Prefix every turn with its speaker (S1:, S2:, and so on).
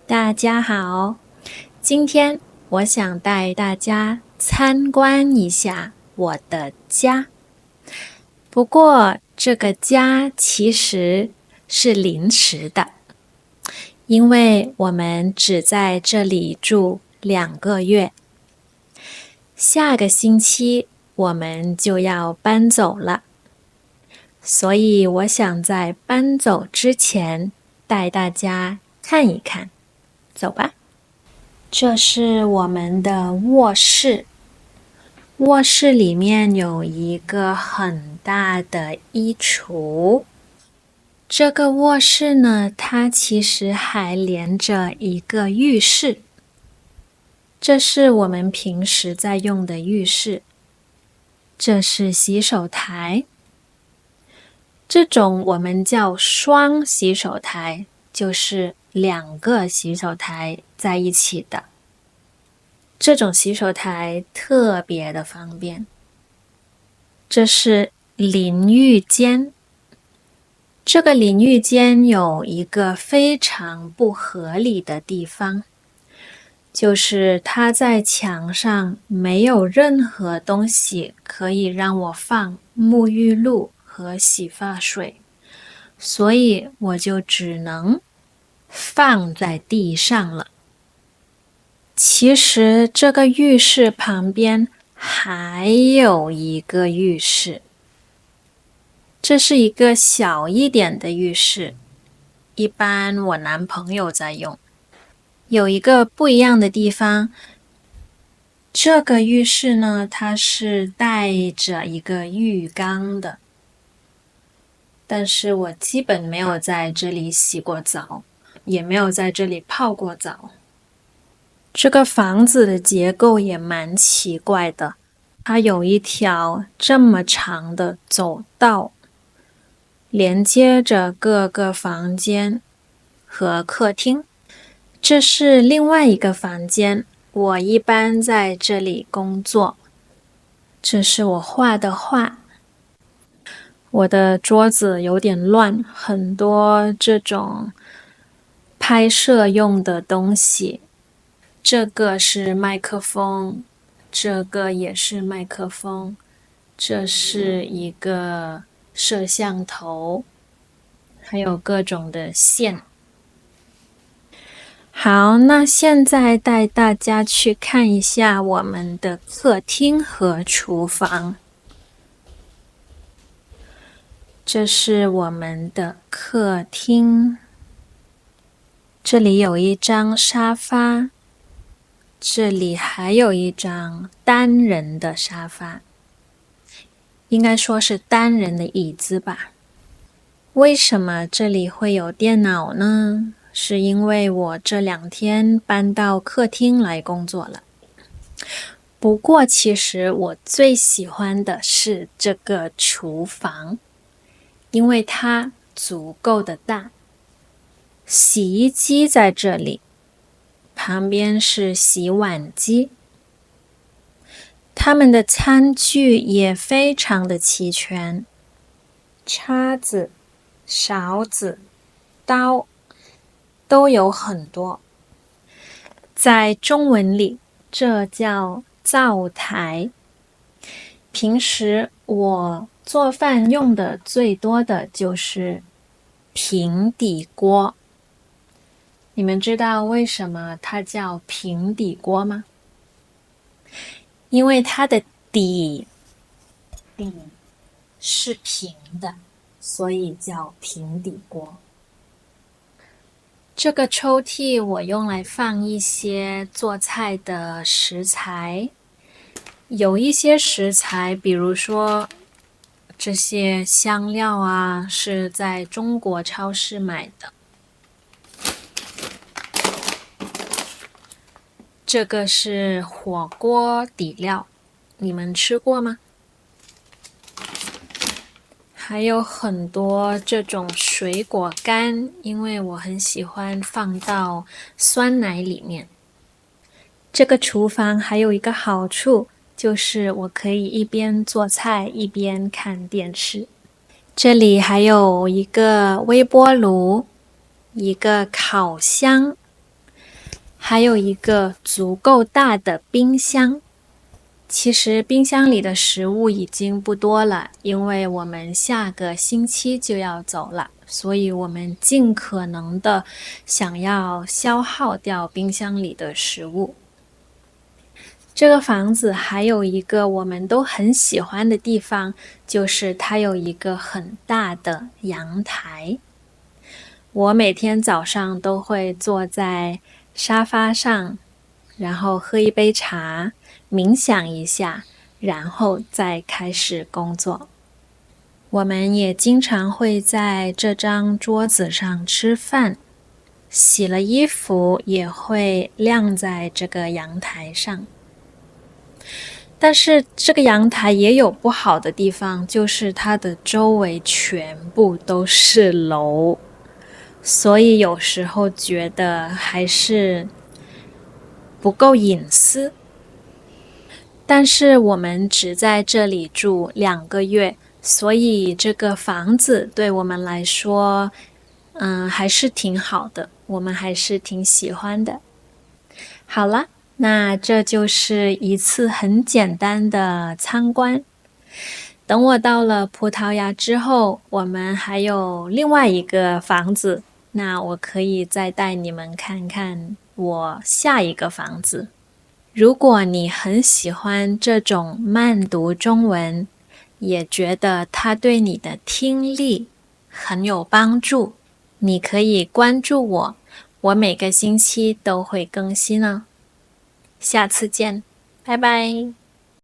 S1: 大家好，今天我想带大家参观一下我的家。不过这个家其实是临时的，因为我们只在这里住2个月。下个星期我们就要搬走了，所以我想在搬走之前带大家看一看。走吧。这是我们的卧室，卧室里面有一个很大的衣橱。这个卧室呢，它其实还连着一个浴室。这是我们平时在用的浴室。这是洗手台，这种我们叫双洗手台，就是2个洗手台在一起的。这种洗手台特别的方便。这是淋浴间，这个淋浴间有一个非常不合理的地方，就是它在墙上没有任何东西可以让我放沐浴露和洗发水，所以我就只能放在地上了。其实这个浴室旁边还有一个浴室，这是一个小一点的浴室，一般我男朋友在用。有一个不一样的地方，这个浴室呢，它是带着一个浴缸的，但是我基本没有在这里洗过澡，也没有在这里泡过澡。这个房子的结构也蛮奇怪的，它有一条这么长的走道，连接着各个房间和客厅。这是另外一个房间，我一般在这里工作。这是我画的画。我的桌子有点乱，很多这种拍摄用的东西。这个是麦克风，这个也是麦克风，这是一个摄像头，还有各种的线。好，那现在带大家去看一下我们的客厅和厨房。这是我们的客厅，这里有一张沙发，这里还有一张单人的沙发，应该说是单人的椅子吧。为什么这里会有电脑呢？是因为我这2天搬到客厅来工作了。不过其实我最喜欢的是这个厨房，因为它足够的大。洗衣机在这里，旁边是洗碗机。他们的餐具也非常的齐全，叉子、勺子、刀都有很多。在中文里，这叫灶台。平时我做饭用的最多的就是平底锅。你们知道为什么它叫平底锅吗？因为它的底是平的，所以叫平底锅。这个抽屉我用来放一些做菜的食材，有一些食材，比如说这些香料啊，是在中国超市买的。这个是火锅底料，你们吃过吗？还有很多这种水果干，因为我很喜欢放到酸奶里面。这个厨房还有一个好处，就是我可以一边做菜一边看电视。这里还有一个微波炉，一个烤箱，还有一个足够大的冰箱。其实冰箱里的食物已经不多了，因为我们下个星期就要走了，所以我们尽可能的想要消耗掉冰箱里的食物。这个房子还有一个我们都很喜欢的地方，就是它有一个很大的阳台。我每天早上都会坐在沙发上，然后喝一杯茶，冥想一下，然后再开始工作。我们也经常会在这张桌子上吃饭，洗了衣服也会晾在这个阳台上。但是这个阳台也有不好的地方，就是它的周围全部都是楼，所以有时候觉得还是不够隐私。但是我们只在这里住2个月，所以这个房子对我们来说，还是挺好的，我们还是挺喜欢的。好了，那这就是一次很简单的参观。等我到了葡萄牙之后，我们还有另外一个房子，那我可以再带你们看看我下一个房子。如果你很喜欢这种慢读中文，也觉得它对你的听力很有帮助，你可以关注我，我每个星期都会更新哦。下次见，拜拜。